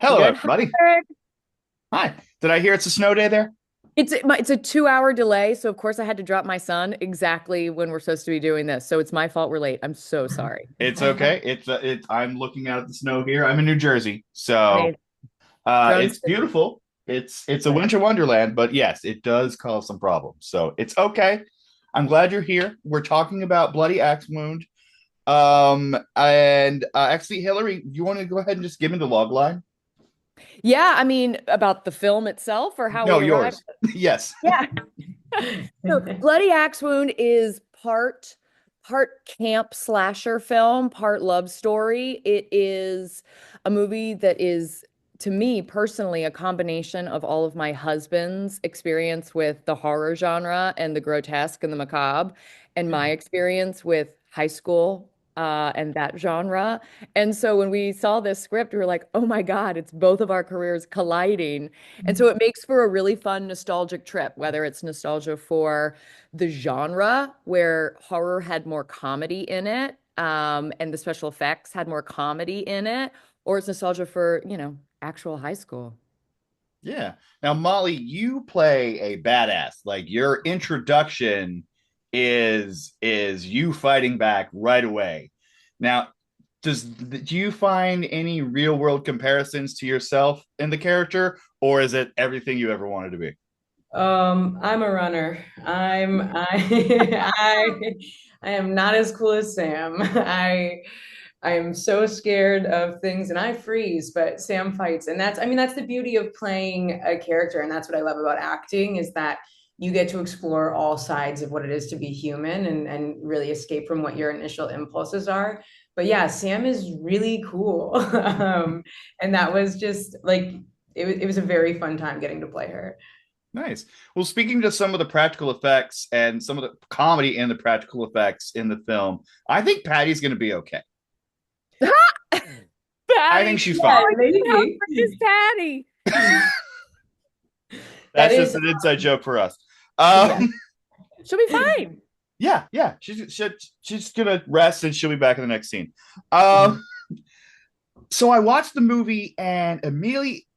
You Hello, good? Hi, everybody. Eric. Hi. Did I hear it's a snow day there? It's a 2 hour delay, so of course I had to drop my son exactly when we're supposed to be doing this. So it's my fault we're late. I'm so sorry. It's okay. I'm looking out at the snow here. I'm in New Jersey, so Amazing. Drones. it's beautiful. It's a winter wonderland, but yes, it does cause some problems. So it's okay. I'm glad you're here. We're talking about Bloody Axe Wound. And actually, Hillary, you want to go ahead and just give me the log line? Yeah, I mean about the film itself or how No, we arrived. yours. Yes. Yeah. So Bloody Axe Wound is part camp slasher film, part love story. It is a movie that is, to me personally, a combination of all of my husband's experience with the horror genre and the grotesque and the macabre, and my experience with high school and that genre. And so when we saw this script, we were like, oh my God, it's both of our careers colliding. And so it makes for a really fun nostalgic trip, whether it's nostalgia for the genre where horror had more comedy in it, and the special effects had more comedy in it, or it's nostalgia for, actual high school. Yeah. Now, Molly, you play a badass. Like your introduction is you fighting back right away. Now, do you find any real world comparisons to yourself in the character, or is it everything you ever wanted to be? I'm a runner. I I am not as cool as Sam. I am so scared of things and I freeze, but Sam fights. And that's, I mean, that's the beauty of playing a character. And that's what I love about acting is that you get to explore all sides of what it is to be human and really escape from what your initial impulses are. But yeah, Sam is really cool. And that was just like, it was a very fun time getting to play her. Nice. Well, speaking to some of the practical effects and some of the comedy and the practical effects in the film, I think Patty's going to be okay. I think Patty. she's Oh, fine. Yeah, I can't help maybe. but miss Patty. That That's just is, an inside joke for us. yeah. Um, She'll be fine. yeah. She's gonna rest and she'll be back in the next scene. Mhm. So I watched the movie and immediately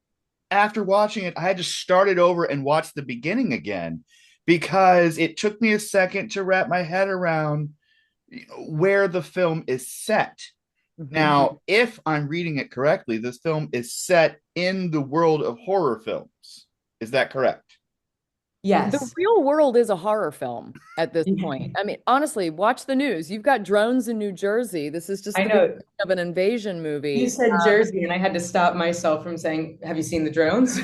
after watching it, I had to start it over and watch the beginning again because it took me a second to wrap my head around where the film is set. Mhm. Now, if I'm reading it correctly, this film is set in the world of horror films. Is that correct? The Yes. real world is a horror film at this point. I mean, honestly, watch the news. You've got drones in New Jersey. This is just I the beginning know of an invasion you movie. said Jersey, and I had to stop myself from saying, "Have you seen the drones?"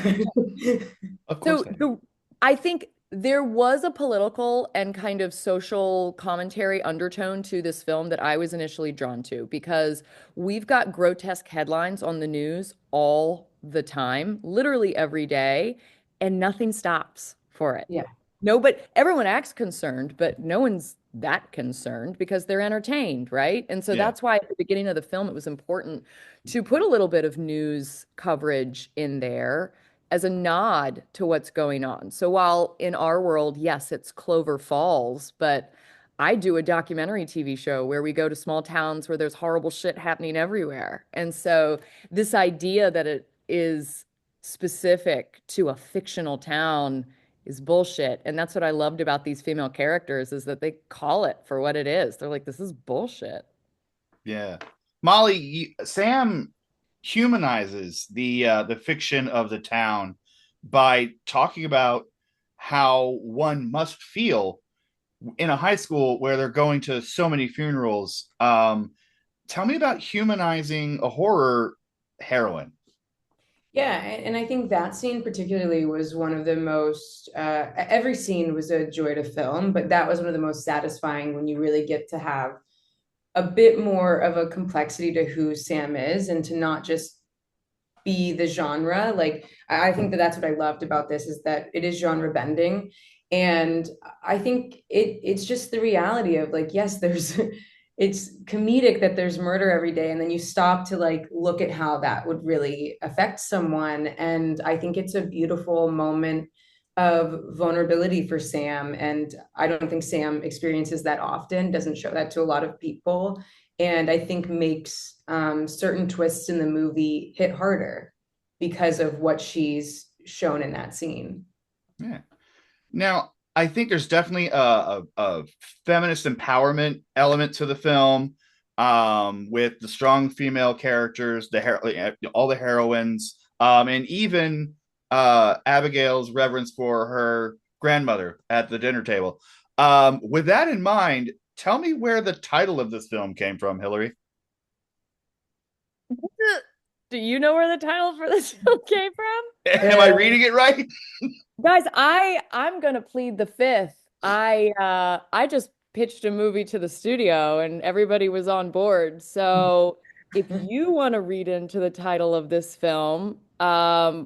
Of course So I have. I think there was a political and kind of social commentary undertone to this film that I was initially drawn to because we've got grotesque headlines on the news all the time, literally every day, and nothing stops for it. Yeah. No, but everyone acts concerned, but no one's that concerned because they're entertained, right? And so Yeah. that's why at the beginning of the film, it was important to put a little bit of news coverage in there as a nod to what's going on. So while in our world, yes, it's Clover Falls, but I do a documentary TV show where we go to small towns where there's horrible shit happening everywhere. And so this idea that it is specific to a fictional town is bullshit. And that's what I loved about these female characters is that they call it for what it is. They're like, this is bullshit. Yeah. Molly, Sam humanizes the fiction of the town by talking about how one must feel in a high school where they're going to so many funerals. Tell me about humanizing a horror heroine. Yeah, and I think that scene particularly was one of the most, every scene was a joy to film, but that was one of the most satisfying when you really get to have a bit more of a complexity to who Sam is and to not just be the genre. Like I think that that's what I loved about this is that it is genre bending. And I think it's just the reality of like, yes, there's it's comedic that there's murder every day. And then you stop to like look at how that would really affect someone. And I think it's a beautiful moment of vulnerability for Sam. And I don't think Sam experiences that often, doesn't show that to a lot of people. And I think makes certain twists in the movie hit harder. because of what she's shown in that scene. Yeah. Now, I think there's definitely a feminist empowerment element to the film, with the strong female characters, all the heroines, and even Abigail's reverence for her grandmother at the dinner table. With that in mind, tell me where the title of this film came from, Hilarie. Do you know where the title for this film came from? Am I reading it right? Guys, I'm gonna plead the fifth. I just pitched a movie to the studio and everybody was on board. So if you want to read into the title of this film, I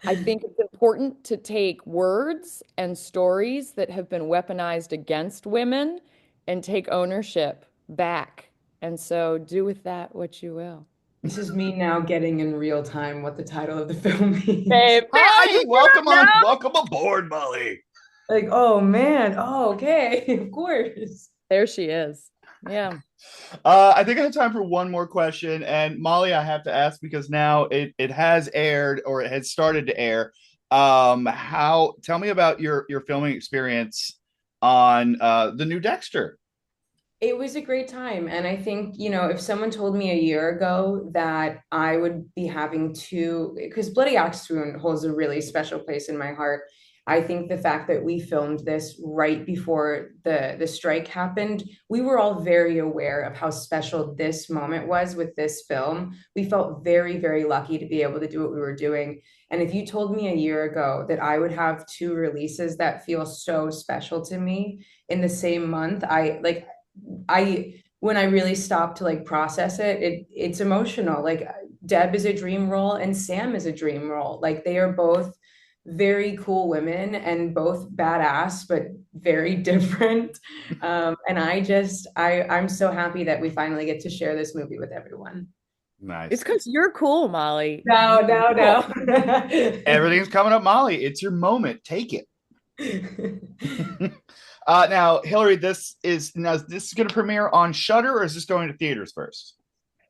think it's important to take words and stories that have been weaponized against women and take ownership back. And so do with that what you will. This is me now getting in real time what the title of the film means. Babe, Hi, welcome aboard, Molly. Like, oh man, oh okay, of course. There she is. Yeah. I think I have time for one more question. And Molly, I have to ask because now it has aired, or it has started to air. Tell me about your filming experience on the new Dexter. It was a great time. And I think, if someone told me a year ago that I would be having to, because Bloody Axe Wound holds a really special place in my heart. I think the fact that we filmed this right before the strike happened, we were all very aware of how special this moment was with this film. We felt very, very lucky to be able to do what we were doing. And if you told me a year ago that I would have two releases that feel so special to me in the same month, when I really stopped to process it's emotional. Like Deb is a dream role and Sam is a dream role. Like they are both very cool women and both badass, but very different. And I'm so happy that we finally get to share this movie with everyone. Nice. It's because you're cool, Molly. No. Everything's coming up, Molly. It's your moment. Take it. Now, Hilarie, this is going to premiere on Shudder, or is this going to theaters first?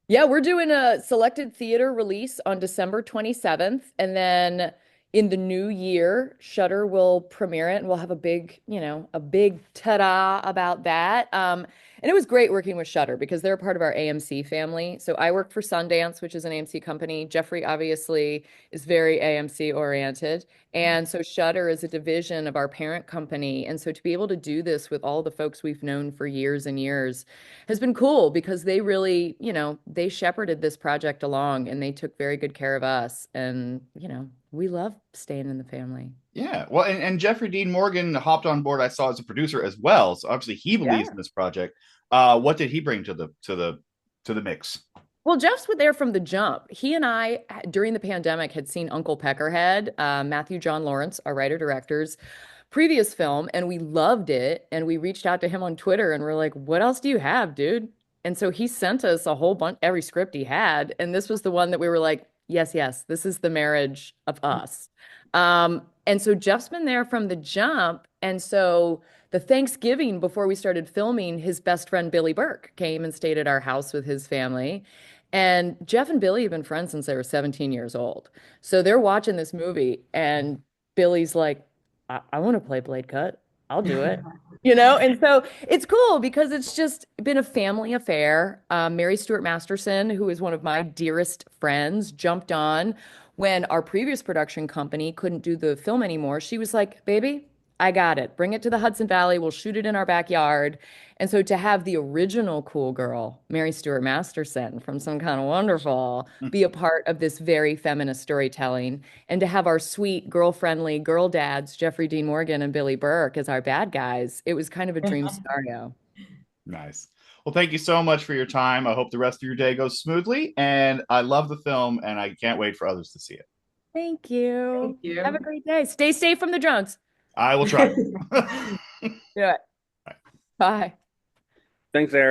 Yeah, we're doing a selected theater release on December 27th, and then in the new year, Shudder will premiere it, and we'll have a big ta-da about that. And it was great working with Shudder because they're part of our AMC family. So I work for Sundance, which is an AMC company. Jeffrey obviously is very AMC oriented. And so Shudder is a division of our parent company. And so to be able to do this with all the folks we've known for years and years has been cool because they really, they shepherded this project along and they took very good care of us. And, we love staying in the family. Yeah. Well, and Jeffrey Dean Morgan hopped on board, I saw, as a producer as well. So obviously he believes in this project. What did he bring to the mix? Well, Jeff's there from the jump. He and I, during the pandemic, had seen Uncle Peckerhead, Matthew John Lawrence, our writer-director's previous film, and we loved it. And we reached out to him on Twitter and we're like, what else do you have, dude? And so he sent us a whole bunch, every script he had. And this was the one that we were like, yes, this is the marriage of us. And so Jeff's been there from the jump. And so the Thanksgiving before we started filming, his best friend Billy Burke came and stayed at our house with his family. And Jeff and Billy have been friends since they were 17 years old. So they're watching this movie, and Billy's like, I want to play Blade Cut. I'll do it. And so it's cool because it's just been a family affair. Mary Stuart Masterson, who is one of my dearest friends, jumped on when our previous production company couldn't do the film anymore. She was like, baby, I got it. Bring it to the Hudson Valley. We'll shoot it in our backyard. And so to have the original cool girl, Mary Stuart Masterson from Some Kind of Wonderful, be a part of this very feminist storytelling, and to have our sweet, girl-friendly girl dads, Jeffrey Dean Morgan and Billy Burke, as our bad guys, it was kind of a dream scenario. Nice. Well, thank you so much for your time. I hope the rest of your day goes smoothly. And I love the film, and I can't wait for others to see it. Thank you. Thank you. Have a great day. Stay safe from the drunks. I will try. Do it. Bye. Thanks, Eric.